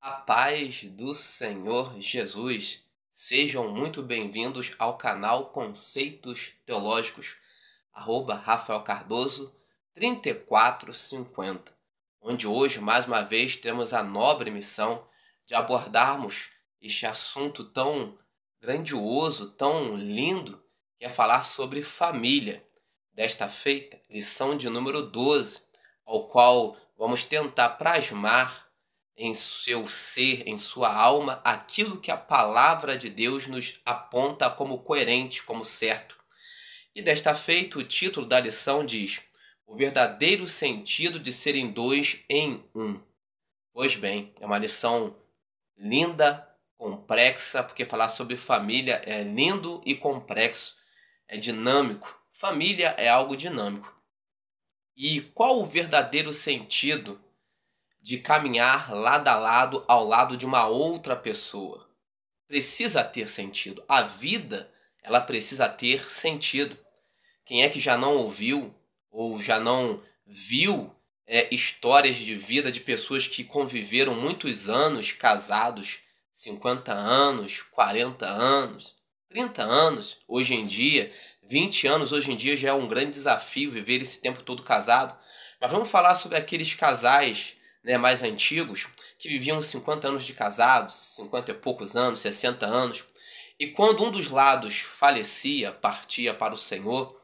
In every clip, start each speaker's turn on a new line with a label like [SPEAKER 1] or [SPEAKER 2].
[SPEAKER 1] A paz do Senhor Jesus. Sejam muito bem-vindos ao canal Conceitos Teológicos, Rafael Cardoso 3450, onde hoje, mais uma vez, temos a nobre missão de abordarmos este assunto tão grandioso, tão lindo, que é falar sobre família. Desta feita, lição de número 12, ao qual vamos tentar plasmar em seu ser, em sua alma, aquilo que a palavra de Deus nos aponta como coerente, como certo. E desta feita, o título da lição diz: o verdadeiro sentido de serem dois em um. Pois bem, é uma lição linda, complexa, porque falar sobre família é lindo e complexo, é dinâmico. Família é algo dinâmico. E qual o verdadeiro sentido de caminhar lado a lado ao lado de uma outra pessoa? Precisa ter sentido. A vida, ela precisa ter sentido. Quem é que já não ouviu ou já não viu histórias de vida de pessoas que conviveram muitos anos casados, 50 anos, 40 anos, 30 anos, hoje em dia, 20 anos, hoje em dia já é um grande desafio viver esse tempo todo casado. Mas vamos falar sobre aqueles casais, mais antigos, que viviam 50 anos de casados, 50 e poucos anos, 60 anos. E quando um dos lados falecia, partia para o Senhor,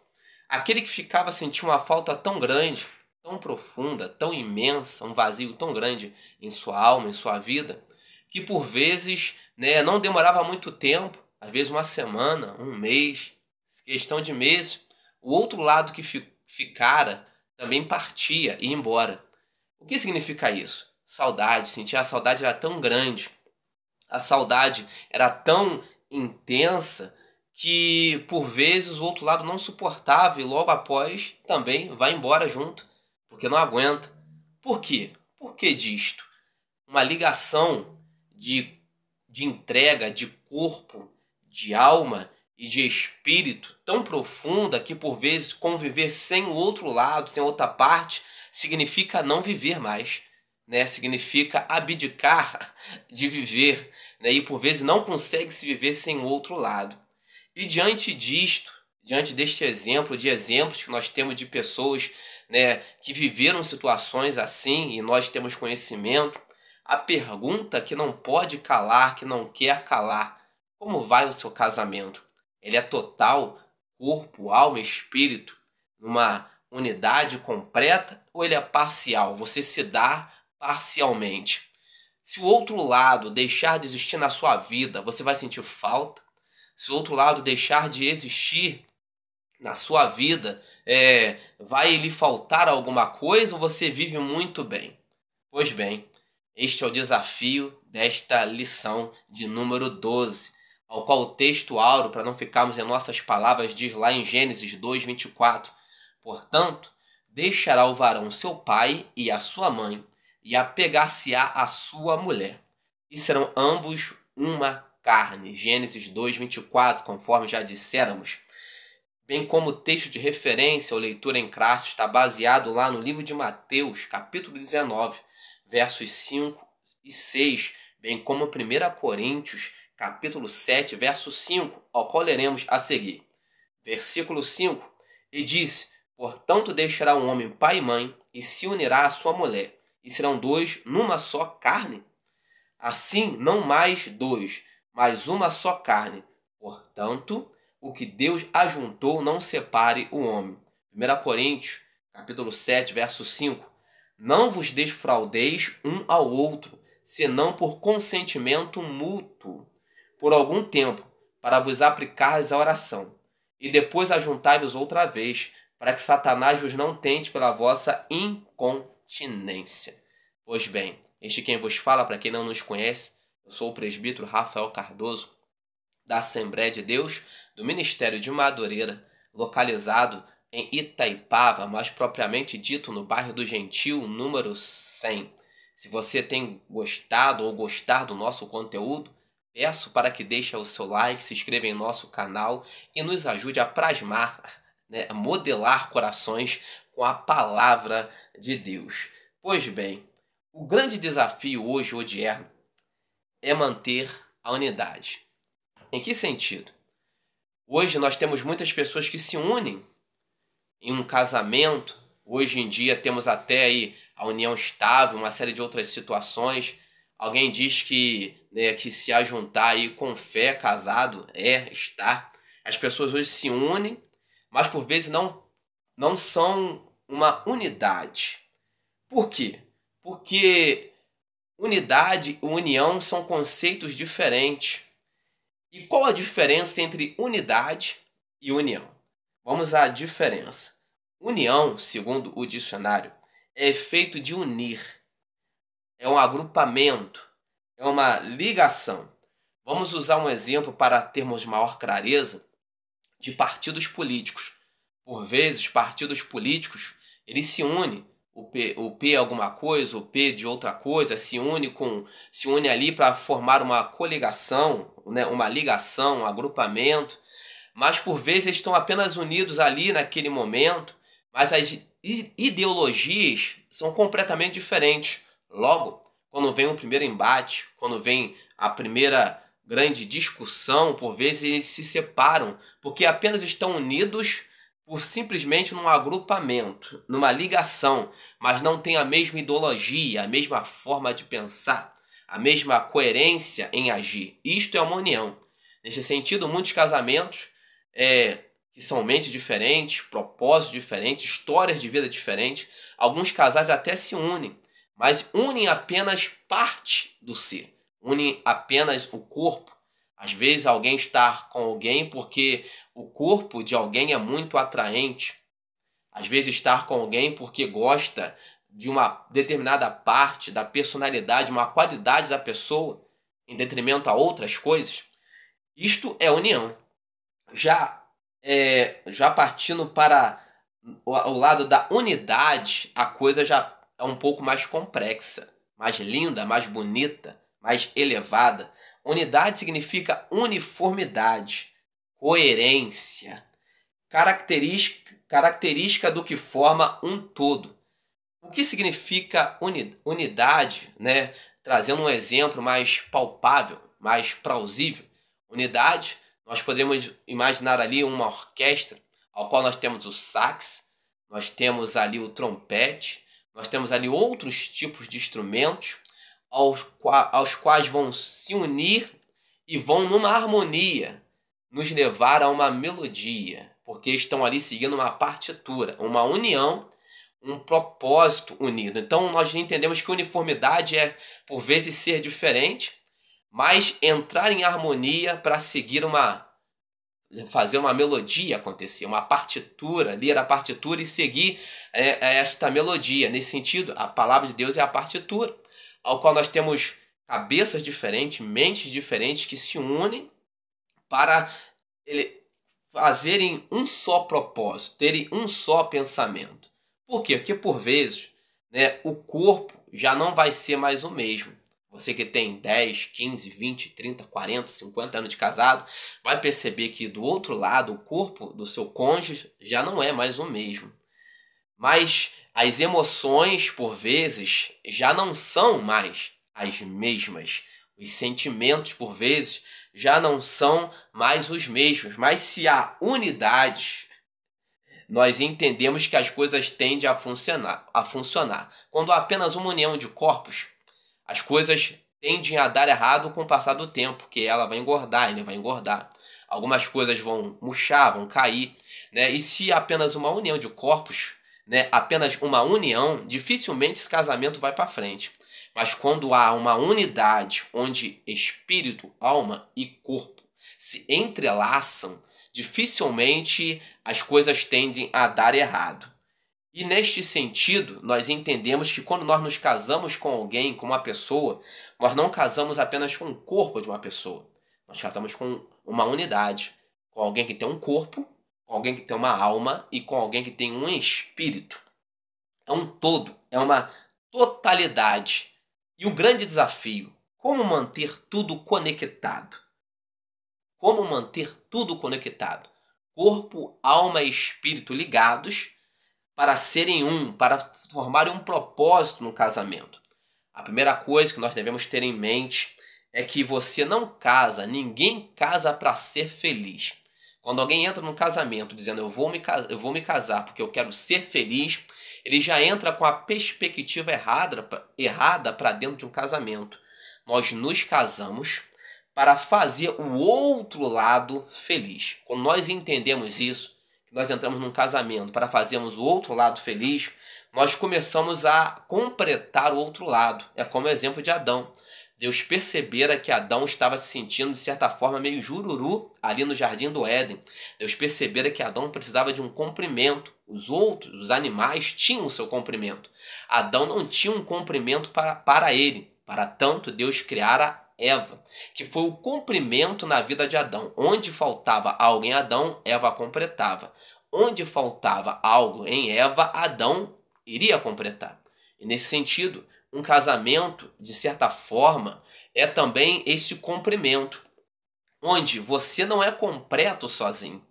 [SPEAKER 1] aquele que ficava sentia uma falta tão grande, tão profunda, tão imensa, um vazio tão grande em sua alma, em sua vida, que por vezes não demorava muito tempo, às vezes uma semana, um mês, questão de meses, o outro lado que ficara também partia e ia embora. O que significa isso? Saudade. Sentir a saudade era tão grande, a saudade era tão intensa que por vezes o outro lado não suportava e logo após também vai embora junto, porque não aguenta. Por quê? Por que disto? Uma ligação de entrega de corpo, de alma e de espírito tão profunda que por vezes conviver sem o outro lado, sem outra parte, significa não viver mais, significa abdicar de viver, e por vezes não consegue se viver sem o outro lado. E diante disto, diante deste exemplo, de exemplos que nós temos de pessoas que viveram situações assim e nós temos conhecimento, a pergunta que não pode calar, que não quer calar: como vai o seu casamento? Ele é total, corpo, alma e espírito, numa unidade completa, ou ele é parcial? Você se dá parcialmente. Se o outro lado deixar de existir na sua vida, você vai sentir falta? Se o outro lado deixar de existir na sua vida, vai lhe faltar alguma coisa ou você vive muito bem? Pois bem, este é o desafio desta lição de número 12, ao qual o texto áureo, para não ficarmos em nossas palavras, diz lá em Gênesis 2:24: portanto, deixará o varão seu pai e a sua mãe, e apegar-se-á à sua mulher, e serão ambos uma carne. Gênesis 2:24, conforme já disséramos. Bem como o texto de referência ou leitura em Crasso está baseado lá no livro de Mateus, capítulo 19, versos 5 e 6, bem como 1 Coríntios, capítulo 7, verso 5, ao qual leremos a seguir. Versículo 5, e disse: portanto deixará um homem pai e mãe, e se unirá à sua mulher, e serão dois numa só carne? Assim, não mais dois, mas uma só carne. Portanto, o que Deus ajuntou não separe o homem. 1 Coríntios, capítulo 7, verso 5. Não vos defraudeis um ao outro, senão por consentimento mútuo, por algum tempo, para vos aplicares à oração. E depois ajuntai-vos outra vez, para que Satanás vos não tente pela vossa incontinência. Pois bem, este quem vos fala, para quem não nos conhece, eu sou o presbítero Rafael Cardoso, da Assembleia de Deus, do Ministério de Madureira, localizado em Itaipava, mais propriamente dito no bairro do Gentil, número 100. Se você tem gostado ou gostar do nosso conteúdo, peço para que deixe o seu like, se inscreva em nosso canal e nos ajude a plasmar, a modelar corações com a palavra de Deus. Pois bem, o grande desafio hoje odierno é manter a unidade. Em que sentido? Hoje nós temos muitas pessoas que se unem em um casamento. Hoje em dia temos até aí a união estável, uma série de outras situações. Alguém diz que, que se ajuntar aí com fé, casado, está. As pessoas hoje se unem, mas por vezes não são uma unidade. Por quê? Porque unidade e união são conceitos diferentes. E qual a diferença entre unidade e união? Vamos à diferença. União, segundo o dicionário, é efeito de unir. É um agrupamento, é uma ligação. Vamos usar um exemplo para termos maior clareza de partidos políticos. Por vezes, partidos políticos, eles se unem. O P é alguma coisa, o P de outra coisa, se une ali para formar uma coligação, né, uma ligação, um agrupamento. Mas por vezes eles estão apenas unidos ali naquele momento, mas as ideologias são completamente diferentes. Logo, quando vem o primeiro embate, quando vem a primeira grande discussão, por vezes eles se separam, porque apenas estão unidos por simplesmente num agrupamento, numa ligação, mas não tem a mesma ideologia, a mesma forma de pensar, a mesma coerência em agir. Isto é uma união. Nesse sentido, muitos casamentos que são mentes diferentes, propósitos diferentes, histórias de vida diferentes, alguns casais até se unem, mas unem apenas parte do ser, unem apenas o corpo. Às vezes alguém está com alguém porque o corpo de alguém é muito atraente. Às vezes estar com alguém porque gosta de uma determinada parte da personalidade, uma qualidade da pessoa, em detrimento a outras coisas. Isto é união. Já partindo para o lado da unidade, a coisa já é um pouco mais complexa, mais linda, mais bonita, mais elevada. Unidade significa uniformidade, coerência, característica do que forma um todo. O que significa unidade, né? Trazendo um exemplo mais palpável, mais plausível. Unidade, nós podemos imaginar ali uma orquestra, ao qual nós temos o sax, nós temos ali o trompete, nós temos ali outros tipos de instrumentos, aos quais vão se unir e vão numa harmonia nos levar a uma melodia, porque estão ali seguindo uma partitura, uma união, um propósito unido. Então nós entendemos que uniformidade é por vezes ser diferente, mas entrar em harmonia para fazer uma melodia acontecer, uma partitura, ler a partitura e seguir esta melodia. Nesse sentido, a palavra de Deus é a partitura, ao qual nós temos cabeças diferentes, mentes diferentes que se unem para fazerem um só propósito, terem um só pensamento. Por quê? Porque por vezes, né, o corpo já não vai ser mais o mesmo. Você que tem 10, 15, 20, 30, 40, 50 anos de casado, vai perceber que do outro lado, o corpo do seu cônjuge já não é mais o mesmo. Mas as emoções, por vezes, já não são mais as mesmas. Os sentimentos, por vezes, já não são mais os mesmos. Mas se há unidade, nós entendemos que as coisas tendem a funcionar. Quando há apenas uma união de corpos, as coisas tendem a dar errado com o passar do tempo, porque ela vai engordar, ele vai engordar. Algumas coisas vão murchar, vão cair, né? E se há apenas uma união de corpos, né, apenas uma união, dificilmente esse casamento vai para frente. Mas quando há uma unidade onde espírito, alma e corpo se entrelaçam, dificilmente as coisas tendem a dar errado. E neste sentido, nós entendemos que quando nós nos casamos com alguém, com uma pessoa, nós não casamos apenas com o corpo de uma pessoa. Nós casamos com uma unidade, com alguém que tem um corpo, com alguém que tem uma alma e com alguém que tem um espírito. É um todo, é uma totalidade. E o grande desafio, como manter tudo conectado? Como manter tudo conectado? Corpo, alma e espírito ligados para serem um, para formarem um propósito no casamento. A primeira coisa que nós devemos ter em mente é que você não casa, ninguém casa para ser feliz. Quando alguém entra num casamento dizendo eu vou me casar porque eu quero ser feliz, ele já entra com a perspectiva errada para dentro de um casamento. Nós nos casamos para fazer o outro lado feliz. Quando nós entendemos isso, que nós entramos num casamento para fazermos o outro lado feliz, nós começamos a completar o outro lado. É como o exemplo de Adão. Deus percebera que Adão estava se sentindo, de certa forma, meio jururu ali no jardim do Éden. Deus percebera que Adão precisava de um comprimento. Os animais, tinham o seu comprimento. Adão não tinha um comprimento para ele. Para tanto, Deus criara Eva, que foi o comprimento na vida de Adão. Onde faltava algo em Adão, Eva completava. Onde faltava algo em Eva, Adão iria completar. E nesse sentido, um casamento, de certa forma, é também esse comprimento, onde você não é completo sozinho,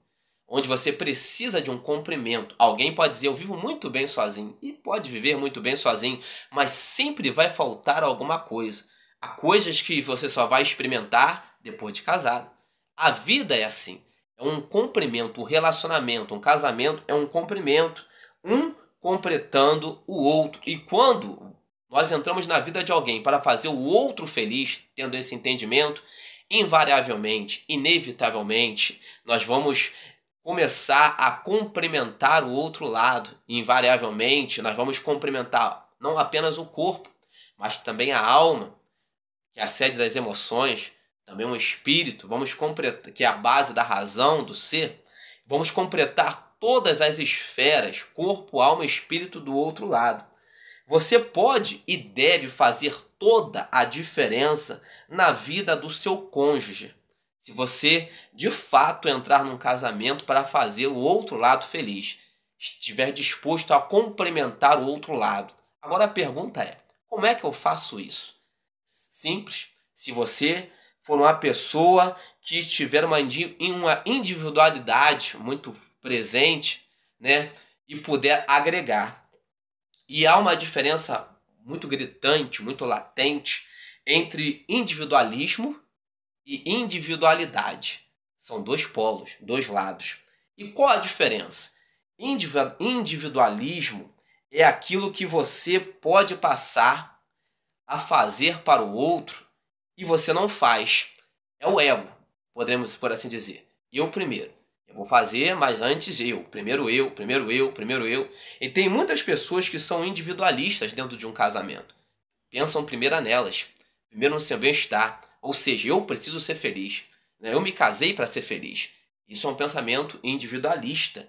[SPEAKER 1] onde você precisa de um comprimento. Alguém pode dizer, eu vivo muito bem sozinho, e pode viver muito bem sozinho, mas sempre vai faltar alguma coisa. Há coisas que você só vai experimentar depois de casado. A vida é assim, é um comprimento, um relacionamento, um casamento é um comprimento, um completando o outro. E quando nós entramos na vida de alguém para fazer o outro feliz, tendo esse entendimento, invariavelmente, inevitavelmente, nós vamos começar a cumprimentar o outro lado. Invariavelmente, nós vamos cumprimentar não apenas o corpo, mas também a alma, que é a sede das emoções, também um espírito, vamos completar, que é a base da razão, do ser. Vamos completar todas as esferas, corpo, alma e espírito do outro lado. Você pode e deve fazer toda a diferença na vida do seu cônjuge. Se você, de fato, entrar num casamento para fazer o outro lado feliz, estiver disposto a complementar o outro lado. Agora a pergunta é, como é que eu faço isso? Simples. Se você for uma pessoa que tiver uma individualidade muito presente, né, e puder agregar. E há uma diferença muito gritante, muito latente entre individualismo e individualidade. São dois polos, dois lados. E qual a diferença? Individualismo é aquilo que você pode passar a fazer para o outro e você não faz. É o ego, podemos por assim dizer. Eu primeiro. Eu vou fazer, mas antes eu. Primeiro eu, primeiro eu, primeiro eu. E tem muitas pessoas que são individualistas dentro de um casamento. Pensam primeiro nelas. Primeiro no seu bem-estar. Ou seja, eu preciso ser feliz. Eu me casei para ser feliz. Isso é um pensamento individualista.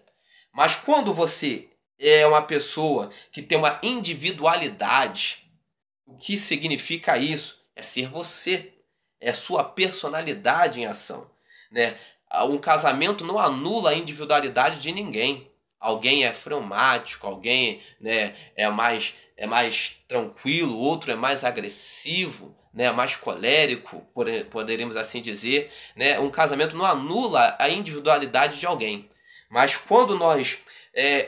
[SPEAKER 1] Mas quando você é uma pessoa que tem uma individualidade, o que significa isso? É ser você. É sua personalidade em ação, né? Um casamento não anula a individualidade de ninguém. Alguém é fleumático, alguém, né, é mais tranquilo, outro é mais agressivo, né, mais colérico, poderíamos assim dizer, né? Um casamento não anula a individualidade de alguém. Mas quando nós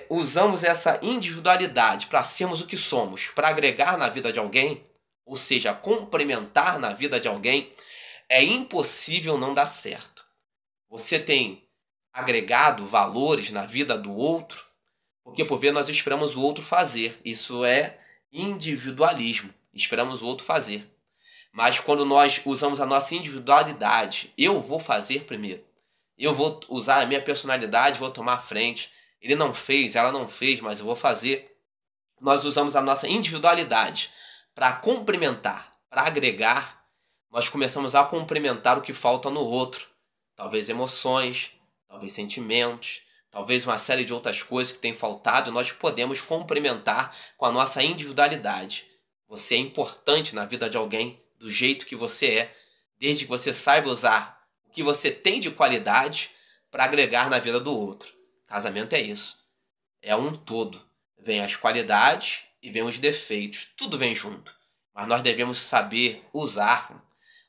[SPEAKER 1] usamos essa individualidade para sermos o que somos, para agregar na vida de alguém, ou seja, complementar na vida de alguém, é impossível não dar certo. Você tem agregado valores na vida do outro, porque por vezes nós esperamos o outro fazer. Isso é individualismo. Esperamos o outro fazer. Mas quando nós usamos a nossa individualidade, eu vou fazer primeiro. Eu vou usar a minha personalidade, vou tomar a frente. Ele não fez, ela não fez, mas eu vou fazer. Nós usamos a nossa individualidade para complementar, para agregar. Nós começamos a complementar o que falta no outro. Talvez emoções, talvez sentimentos, talvez uma série de outras coisas que tem faltado, nós podemos complementar com a nossa individualidade. Você é importante na vida de alguém do jeito que você é, desde que você saiba usar o que você tem de qualidade para agregar na vida do outro. Casamento é isso. É um todo. Vem as qualidades e vem os defeitos. Tudo vem junto. Mas nós devemos saber usar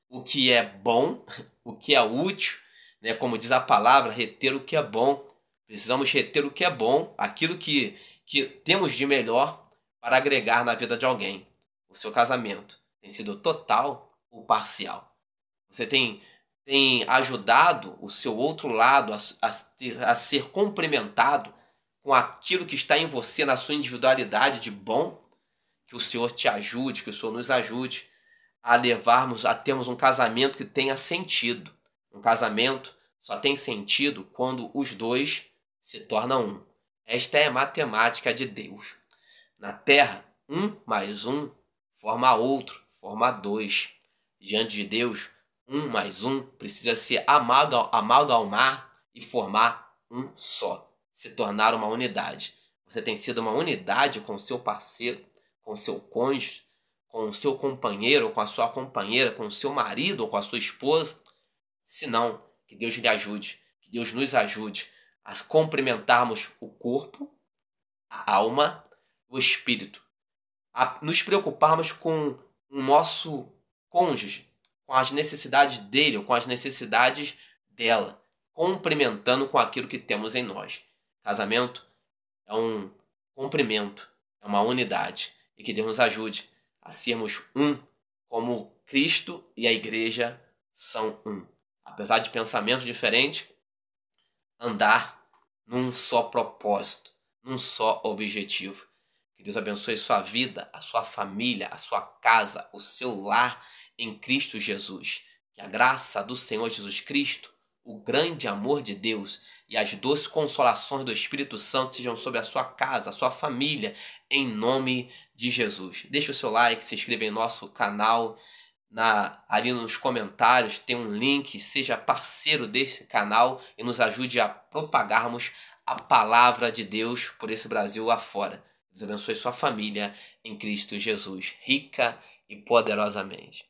[SPEAKER 1] o que é bom, o que é útil, né? Como diz a palavra, reter o que é bom. Precisamos reter o que é bom, aquilo que temos de melhor para agregar na vida de alguém. O seu casamento tem sido total ou parcial? Você tem ajudado o seu outro lado a ser complementado com aquilo que está em você, na sua individualidade de bom? Que o Senhor te ajude, que o Senhor nos ajude a termos um casamento que tenha sentido. Um casamento só tem sentido quando os dois se tornam um. Esta é a matemática de Deus. Na terra, 1 mais 1 forma outro, forma 2. Diante de Deus, 1 mais 1 precisa se amalgamar e formar um só, se tornar uma unidade. Você tem sido uma unidade com o seu parceiro, com o seu cônjuge, com o seu companheiro ou com a sua companheira, com o seu marido ou com a sua esposa? Se não, que Deus lhe ajude, que Deus nos ajude a complementarmos o corpo, a alma, o espírito, a nos preocuparmos com o nosso cônjuge, com as necessidades dele ou com as necessidades dela, complementando com aquilo que temos em nós. Casamento é um complemento, é uma unidade. E que Deus nos ajude a sermos um, como Cristo e a igreja são um. Apesar de pensamentos diferentes, andar num só propósito, num só objetivo. Que Deus abençoe sua vida, a sua família, a sua casa, o seu lar em Cristo Jesus. Que a graça do Senhor Jesus Cristo, o grande amor de Deus e as doces consolações do Espírito Santo sejam sobre a sua casa, a sua família, em nome de Jesus. Deixe o seu like, se inscreva em nosso canal. Ali nos comentários tem um link, seja parceiro desse canal e nos ajude a propagarmos a palavra de Deus por esse Brasil afora. Deus abençoe sua família em Cristo Jesus, rica e poderosamente.